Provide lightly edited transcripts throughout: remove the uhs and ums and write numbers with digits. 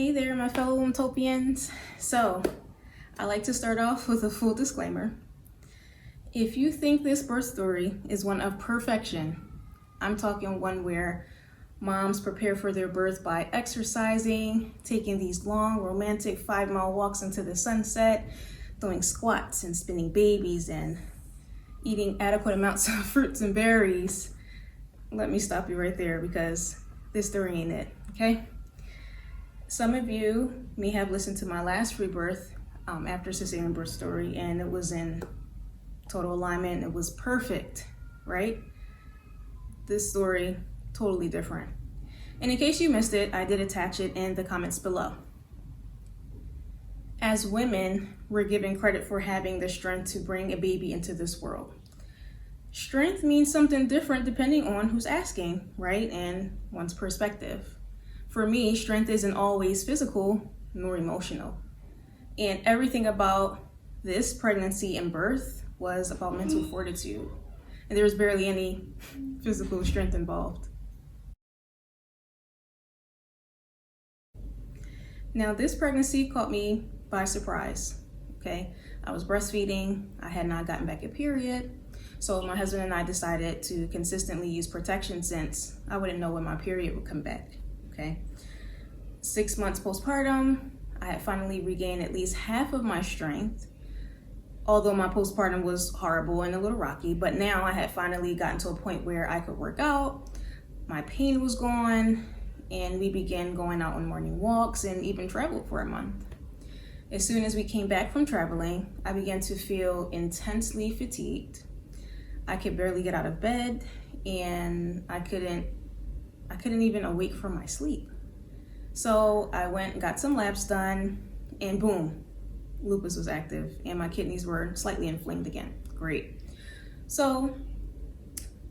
Hey there, my fellow Wombtopians. So, I like to start off with a full disclaimer. If you think this birth story is one of perfection, I'm talking one where moms prepare for their birth by exercising, taking these long, romantic 5-mile walks into the sunset, doing squats and spinning babies and eating adequate amounts of fruits and berries, let me stop you right there because this story ain't it, okay? Some of you may have listened to my last rebirth after cesarean birth story, and it was in total alignment. It was perfect, right? This story, totally different. And in case you missed it, I did attach it in the comments below. As women, we're given credit for having the strength to bring a baby into this world. Strength means something different depending on who's asking, right? And one's perspective. For me, strength isn't always physical nor emotional. And everything about this pregnancy and birth was about mental fortitude. And there was barely any physical strength involved. Now, this pregnancy caught me by surprise, okay? I was breastfeeding. I had not gotten back a period. So my husband and I decided to consistently use protection since I wouldn't know when my period would come back. Okay, 6 months postpartum, I had finally regained at least half of my strength, although my postpartum was horrible and a little rocky, but now I had finally gotten to a point where I could work out, my pain was gone, and we began going out on morning walks and even traveled for a month. As soon as we came back from traveling, I began to feel intensely fatigued. I could barely get out of bed, and I couldn't even awake from my sleep. So I went and got some labs done, and boom, lupus was active and my kidneys were slightly inflamed again. Great. So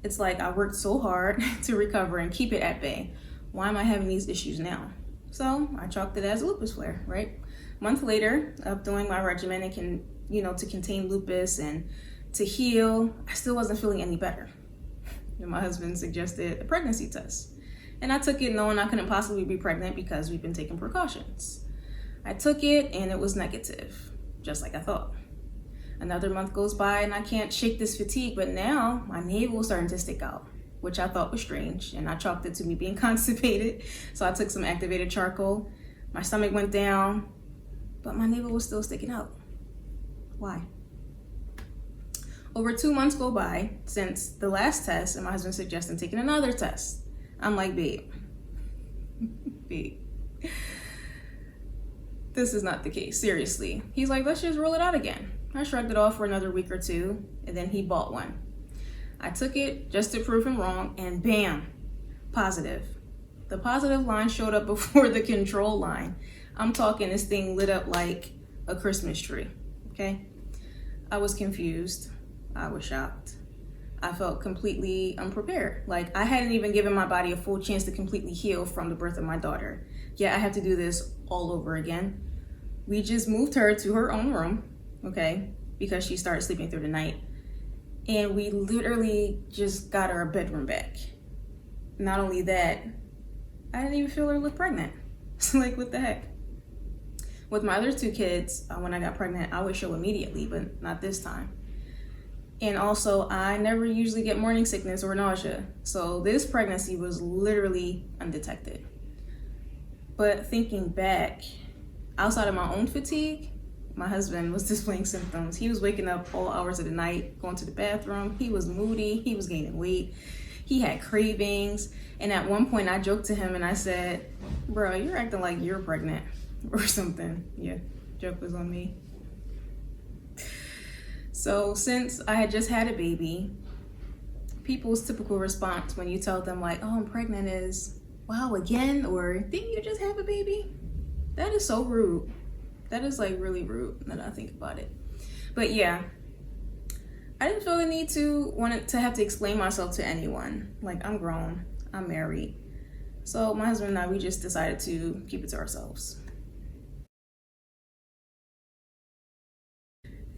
it's like I worked so hard to recover and keep it at bay. Why am I having these issues now? So I chalked it as a lupus flare, right? A month later of doing my regimen and to contain lupus and to heal, I still wasn't feeling any better. And my husband suggested a pregnancy test. And I took it knowing I couldn't possibly be pregnant because we've been taking precautions. I took it and it was negative, just like I thought. Another month goes by and I can't shake this fatigue, but now my navel is starting to stick out, which I thought was strange. And I chalked it to me being constipated. So I took some activated charcoal. My stomach went down, but my navel was still sticking out. Why? Over 2 months go by since the last test, and my husband suggested taking another test. I'm like, babe, this is not the case, seriously. He's like, let's just roll it out again. I shrugged it off for another week or two, and then he bought one. I took it just to prove him wrong, and bam, positive. The positive line showed up before the control line. I'm talking this thing lit up like a Christmas tree, okay? I was confused. I was shocked. I felt completely unprepared. Like I hadn't even given my body a full chance to completely heal from the birth of my daughter. Yet I have to do this all over again. We just moved her to her own room, okay, because she started sleeping through the night. And we literally just got her a bedroom back. Not only that, I didn't even feel her look pregnant. Like, what the heck? With my other 2 kids, when I got pregnant, I would show immediately, but not this time. And also, I never usually get morning sickness or nausea. So this pregnancy was literally undetected. But thinking back, outside of my own fatigue, my husband was displaying symptoms. He was waking up all hours of the night, going to the bathroom. He was moody. He was gaining weight. He had cravings. And at one point, I joked to him and I said, bro, you're acting like you're pregnant or something. Yeah, joke was on me. So since I had just had a baby, people's typical response when you tell them like, oh, I'm pregnant is, wow, again? Or didn't you just have a baby? That is so rude. That is like really rude now that I think about it. But yeah, I didn't feel the need to have to explain myself to anyone. Like, I'm grown, I'm married. So my husband and I, we just decided to keep it to ourselves.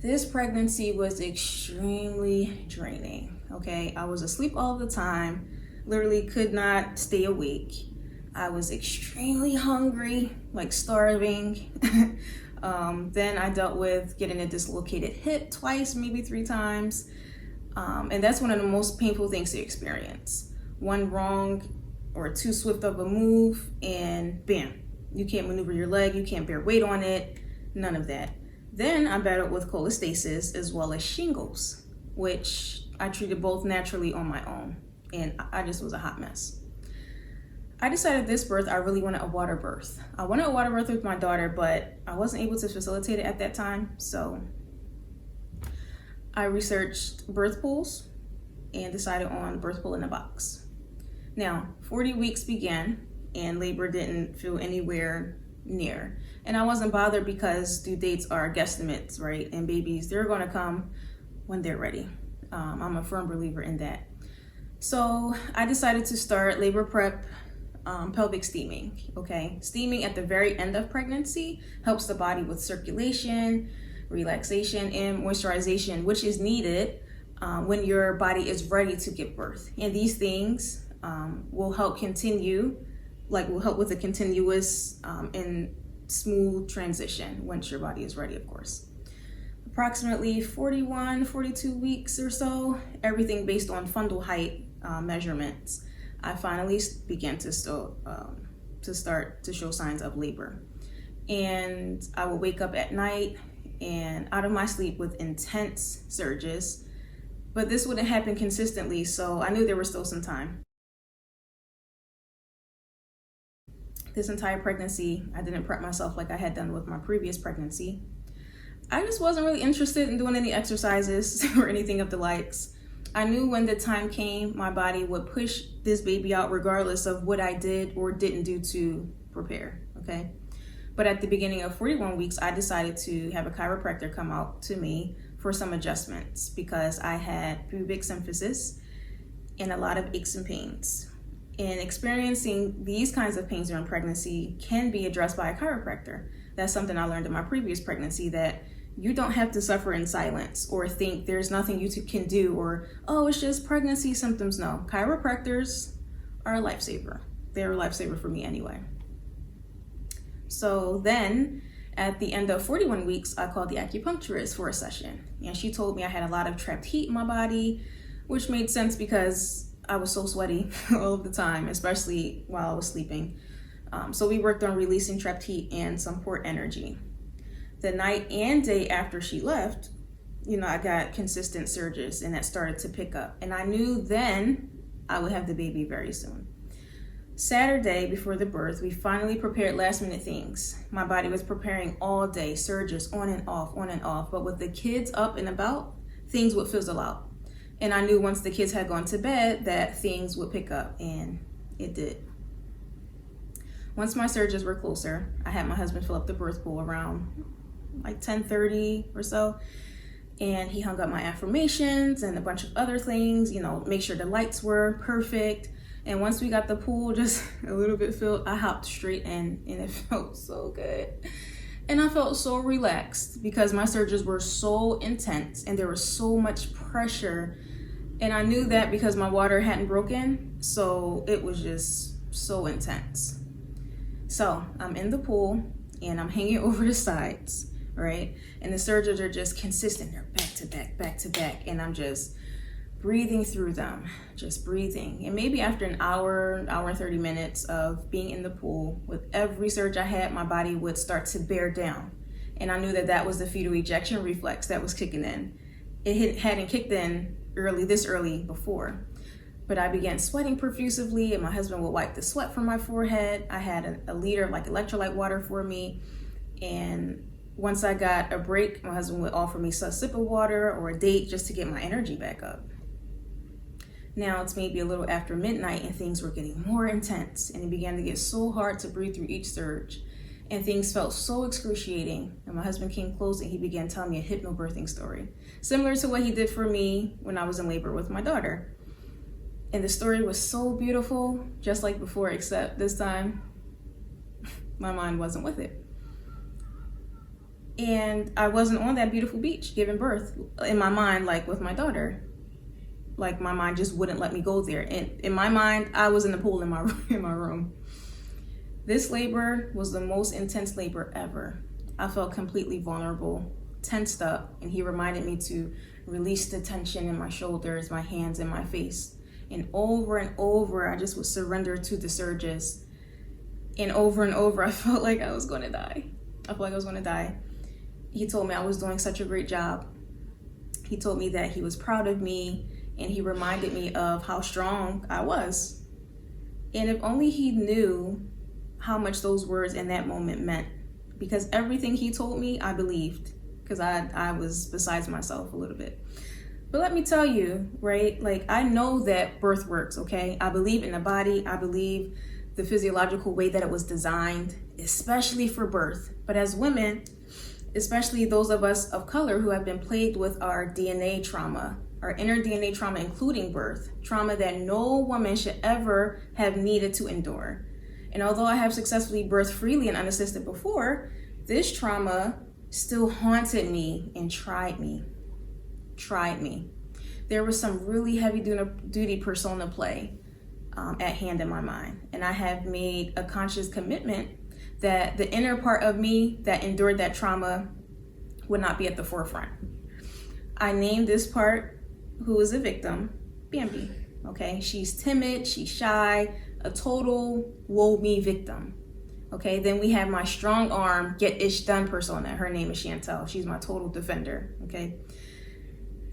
This pregnancy was extremely draining, okay? I was asleep all the time, literally could not stay awake. I was extremely hungry, like starving. Then I dealt with getting a dislocated hip twice, maybe 3 times. And that's one of the most painful things to experience. One wrong or too swift of a move and bam, you can't maneuver your leg, you can't bear weight on it, none of that. Then I battled with cholestasis as well as shingles, which I treated both naturally on my own. And I just was a hot mess. I decided this birth, I really wanted a water birth. I wanted a water birth with my daughter, but I wasn't able to facilitate it at that time. So I researched birth pools and decided on birth pool in a box. Now, 40 weeks began and labor didn't feel anywhere near. And I wasn't bothered because due dates are guesstimates, right? And babies, they're gonna come when they're ready. I'm a firm believer in that. So I decided to start labor prep pelvic steaming, okay? Steaming at the very end of pregnancy helps the body with circulation, relaxation, and moisturization, which is needed when your body is ready to give birth. And these things will help will help with a continuous and smooth transition once your body is ready, of course. Approximately 41, 42 weeks or so, everything based on fundal height measurements, I finally began to start to show signs of labor. And I would wake up at night and out of my sleep with intense surges, but this wouldn't happen consistently, so I knew there was still some time. This entire pregnancy, I didn't prep myself like I had done with my previous pregnancy. I just wasn't really interested in doing any exercises or anything of the likes. I knew when the time came, my body would push this baby out regardless of what I did or didn't do to prepare, okay? But at the beginning of 41 weeks, I decided to have a chiropractor come out to me for some adjustments because I had pubic symphysis and a lot of aches and pains. And experiencing these kinds of pains during pregnancy can be addressed by a chiropractor. That's something I learned in my previous pregnancy, that you don't have to suffer in silence or think there's nothing you can do or, oh, it's just pregnancy symptoms. No, chiropractors are a lifesaver. They're a lifesaver for me anyway. So then at the end of 41 weeks, I called the acupuncturist for a session. And she told me I had a lot of trapped heat in my body, which made sense because I was so sweaty all of the time, especially while I was sleeping. So we worked on releasing trapped heat and some port energy. The night and day after she left, I got consistent surges and that started to pick up. And I knew then I would have the baby very soon. Saturday before the birth, we finally prepared last minute things. My body was preparing all day, surges on and off. But with the kids up and about, things would fizzle out. And I knew once the kids had gone to bed that things would pick up, and it did. Once my surges were closer, I had my husband fill up the birth pool around like 10:30 or so. And he hung up my affirmations and a bunch of other things, make sure the lights were perfect. And once we got the pool just a little bit filled, I hopped straight in and it felt so good. And I felt so relaxed because my surges were so intense and there was so much pressure. And I knew that because my water hadn't broken, so it was just so intense. So I'm in the pool and I'm hanging over the sides, right? And the surges are just consistent. They're back to back. And I'm just breathing through them, just breathing. And maybe after an hour and 30 minutes of being in the pool, with every surge I had, my body would start to bear down. And I knew that was the fetal ejection reflex that was kicking in. It hadn't kicked in this early before. But I began sweating profusively and my husband would wipe the sweat from my forehead. I had a liter of electrolyte water for me. And once I got a break, my husband would offer me a sip of water or a date just to get my energy back up. Now it's maybe a little after midnight and things were getting more intense and it began to get so hard to breathe through each surge and things felt so excruciating. And my husband came close and he began telling me a hypnobirthing story, similar to what he did for me when I was in labor with my daughter. And the story was so beautiful, just like before, except this time my mind wasn't with it. And I wasn't on that beautiful beach giving birth in my mind, like with my daughter. Like my mind just wouldn't let me go there. And in my mind, I was in the pool in my room. This labor was the most intense labor ever. I felt completely vulnerable, tensed up, and he reminded me to release the tension in my shoulders, my hands, and my face. And over, I just would surrender to the surges. And over, I felt like I was going to die. He told me I was doing such a great job. He told me that he was proud of me, and he reminded me of how strong I was. And if only he knew how much those words in that moment meant, because everything he told me, I believed, because I was besides myself a little bit. But let me tell you, right? Like, I know that birth works, okay? I believe in the body. I believe the physiological way that it was designed, especially for birth. But as women, especially those of us of color who have been plagued with our DNA trauma, our inner DNA trauma, including birth, trauma that no woman should ever have needed to endure. And although I have successfully birthed freely and unassisted before, this trauma still haunted me and tried me. There was some really heavy duty persona play at hand in my mind. And I have made a conscious commitment that the inner part of me that endured that trauma would not be at the forefront. I named this part, who is a victim, Bambi, okay? She's timid, she's shy, a total woe me victim, okay? Then we have my strong arm, get ish done persona. Her name is Chantel. She's my total defender, okay?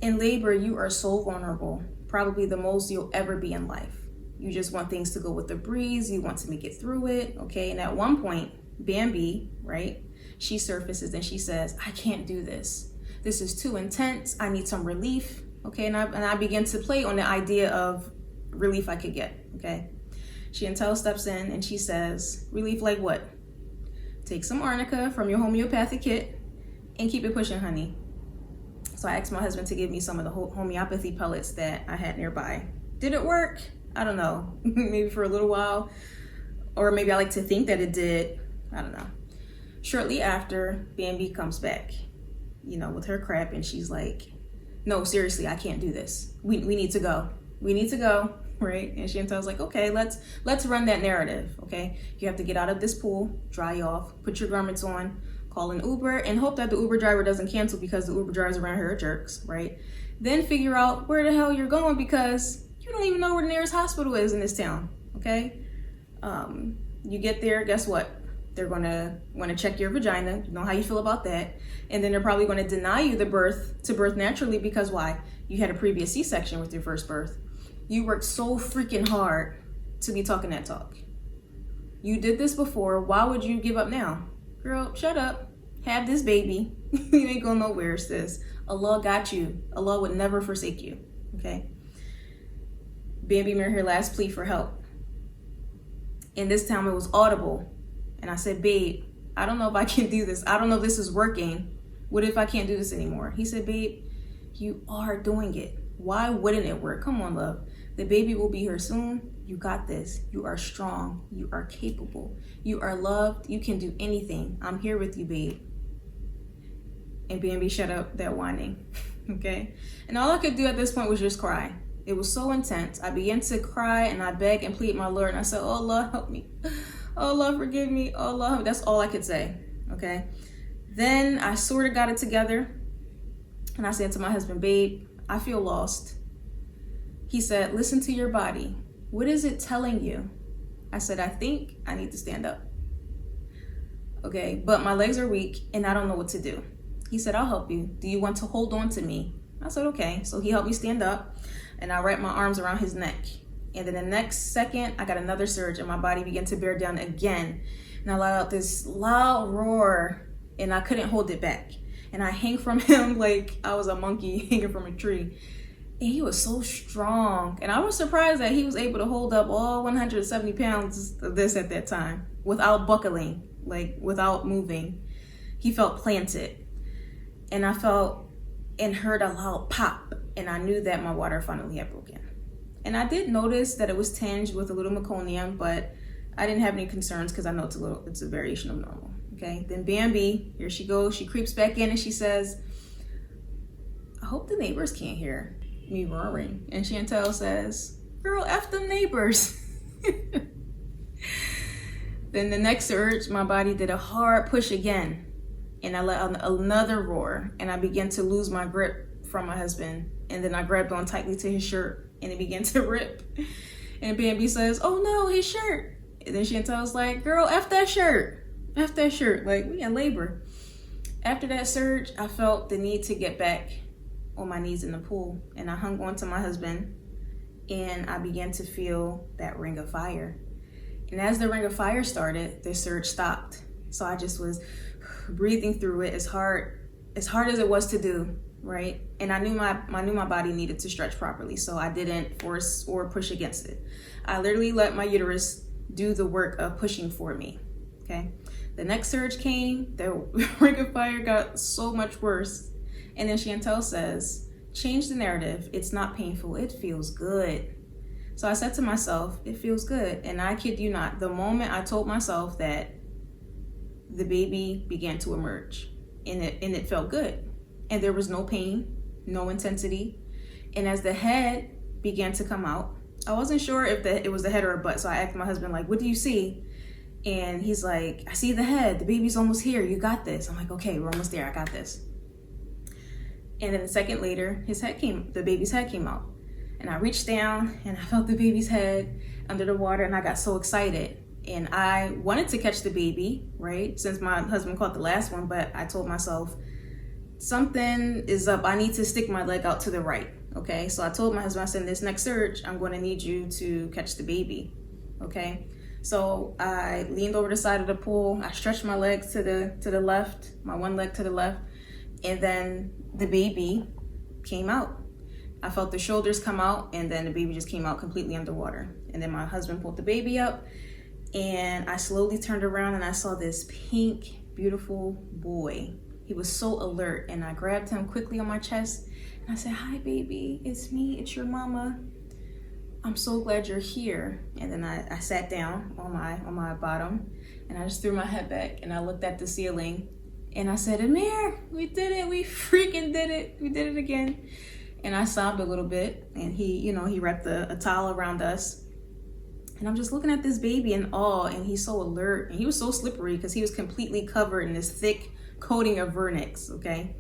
In labor, you are so vulnerable, probably the most you'll ever be in life. You just want things to go with the breeze. You want to make it through it, okay? And at one point, Bambi, right? She surfaces and she says, I can't do this. This is too intense. I need some relief, okay? And I begin to play on the idea of relief I could get, okay? Chantel steps in and she says, relief like what? Take some arnica from your homeopathic kit and keep it pushing, honey. So I asked my husband to give me some of the homeopathy pellets that I had nearby. Did it work? I don't know. Maybe for a little while. Or maybe I like to think that it did. I don't know. Shortly after, Bambi comes back, with her crap, and she's like, no, seriously, I can't do this. We need to go. We need to go, right? And Chantel's like, okay, let's run that narrative, okay? You have to get out of this pool, dry off, put your garments on, call an Uber, and hope that the Uber driver doesn't cancel because the Uber drivers around here are jerks, right? Then figure out where the hell you're going because you don't even know where the nearest hospital is in this town, okay? You get there, guess what? They're gonna wanna check your vagina, you know how you feel about that, and then they're probably gonna deny you the birth naturally because why? You had a previous C-section with your first birth. You worked so freaking hard to be talking that talk. You did this before, why would you give up now? Girl, shut up, have this baby. You ain't going nowhere, sis. Allah got you. Allah would never forsake you, okay? Bambi made her last plea for help. And this time it was audible. And I said, babe, I don't know if I can do this. I don't know if this is working. What if I can't do this anymore? He said, babe, you are doing it. Why wouldn't it work? Come on, love. The baby will be here soon. You got this. You are strong. You are capable. You are loved. You can do anything. I'm here with you, babe. And Bambi shut up that whining, okay? And all I could do at this point was just cry. It was so intense. I began to cry and I begged and pleaded my Lord. And I said, oh, Allah, help me. Oh, Allah, forgive me. Oh, Allah. That's all I could say, okay? Then I sort of got it together. And I said to my husband, babe, I feel lost. He said, listen to your body. What is it telling you? I said, I think I need to stand up. Okay, but my legs are weak and I don't know what to do. He said, I'll help you. Do you want to hold on to me? I said, okay. So he helped me stand up and I wrapped my arms around his neck. And then the next second, I got another surge and my body began to bear down again. And I let out this loud roar and I couldn't hold it back. And I hang from him like I was a monkey hanging from a tree. And he was so strong. And I was surprised that he was able to hold up all 170 pounds of this at that time without buckling, like without moving. He felt planted. And I felt and heard a loud pop. And I knew that my water finally had broken. And I did notice that it was tinged with a little meconium, but I didn't have any concerns because I know it's a variation of normal. Okay, then Bambi, here she goes. She creeps back in and she says, I hope the neighbors can't hear me roaring. And Chantel says, girl, F them neighbors. Then the next surge, my body did a hard push again, and I let out another roar, and I began to lose my grip from my husband. And then I grabbed on tightly to his shirt, and it began to rip. And Bambi says, "Oh no, his shirt." And then Chantel's like, "Girl, F that shirt. F that shirt." Like, we in labor. After that surge, I felt the need to get back on my knees in the pool, and I hung on to my husband, and I began to feel that ring of fire. And as the ring of fire started, the surge stopped. So I just was breathing through it as hard as it was to do, right? And I knew my body needed to stretch properly, so I didn't force or push against it. I literally let my uterus do the work of pushing for me, okay? The next surge came, the ring of fire got so much worse. And then Chantel says, "Change the narrative. It's not painful. It feels good." So I said to myself, it feels good. And I kid you not, the moment I told myself that, the baby began to emerge, and it felt good. And there was no pain, no intensity. And as the head began to come out, I wasn't sure if it was the head or a butt. So I asked my husband, like, "What do you see?" And he's like, "I see the head. The baby's almost here. You got this." I'm like, "Okay, we're almost there. I got this." And then a second later, the baby's head came out. And I reached down and I felt the baby's head under the water, and I got so excited. And I wanted to catch the baby, right? Since my husband caught the last one, but I told myself, something is up. I need to stick my leg out to the right, okay? So I told my husband, I said, "This next surge, I'm going to need you to catch the baby, okay?" So I leaned over the side of the pool. I stretched my legs to the left, my one leg to the left, and then the baby came out. I felt the shoulders come out, and then the baby just came out completely underwater. And then my husband pulled the baby up, and I slowly turned around and I saw this pink, beautiful boy. He was so alert, and I grabbed him quickly on my chest and I said, "Hi, baby, it's me, it's your mama. I'm so glad you're here." And then I sat down on my bottom, and I just threw my head back and I looked at the ceiling, and I said, "Amir, we did it. We freaking did it. We did it again." And I sobbed a little bit, and he wrapped a towel around us. And I'm just looking at this baby in awe, and he's so alert, and he was so slippery because he was completely covered in this thick coating of vernix, okay?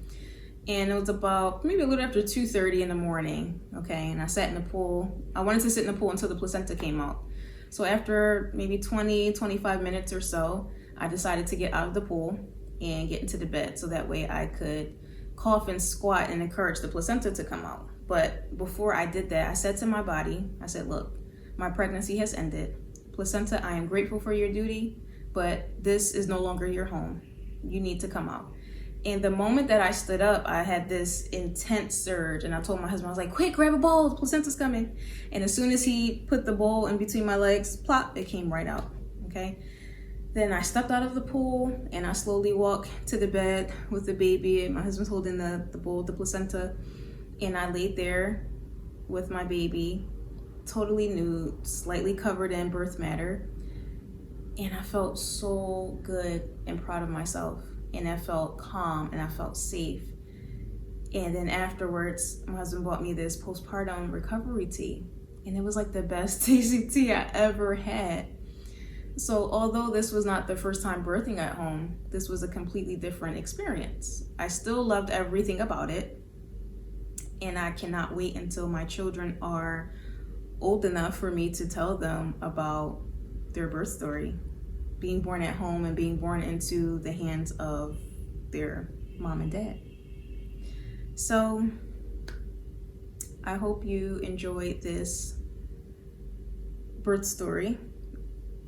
And it was about maybe a little after 2:30 in the morning, okay? And I sat in the pool. I wanted to sit in the pool until the placenta came out. So after maybe 25 minutes or so, I decided to get out of the pool and get into the bed, so that way I could cough and squat and encourage the placenta to come out. But before I did that, I said to my body, I said, "Look, my pregnancy has ended. Placenta, I am grateful for your duty, but this is no longer your home. You need to come out." And the moment that I stood up, I had this intense surge, and I told my husband, I was like, "Quick, grab a bowl, the placenta's coming." And as soon as he put the bowl in between my legs, plop, it came right out, okay? Then I stepped out of the pool, and I slowly walked to the bed with the baby, and my husband's holding the bowl, the placenta, and I laid there with my baby, totally nude, slightly covered in birth matter, and I felt so good and proud of myself, and I felt calm, and I felt safe. And then afterwards, my husband bought me this postpartum recovery tea, and it was like the best tasty tea I ever had. So although this was not the first time birthing at home, this was a completely different experience. I still loved everything about it, and I cannot wait until my children are old enough for me to tell them about their birth story, being born at home and being born into the hands of their mom and dad. So I hope you enjoyed this birth story.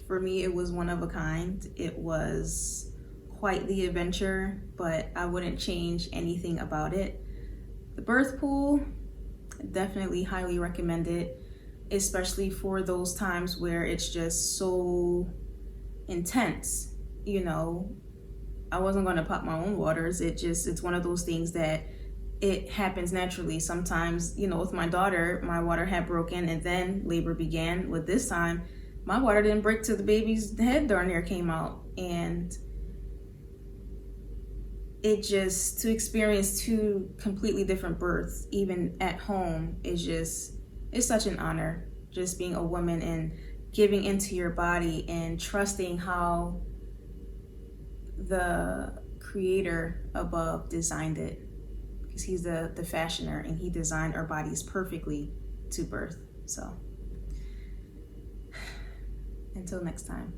For me, it was one of a kind. It was quite the adventure, but I wouldn't change anything about it. The birth pool, definitely highly recommend it, especially for those times where it's just so intense. You know, I wasn't going to pop my own waters. It's one of those things that it happens naturally. Sometimes, you know, with my daughter, my water had broken and then labor began. With this time, my water didn't break till the baby's head darn near came out. And it just, to experience two completely different births, even at home, it's such an honor, just being a woman and giving into your body and trusting how the creator above designed it, because he's the fashioner and he designed our bodies perfectly to birth. So until next time.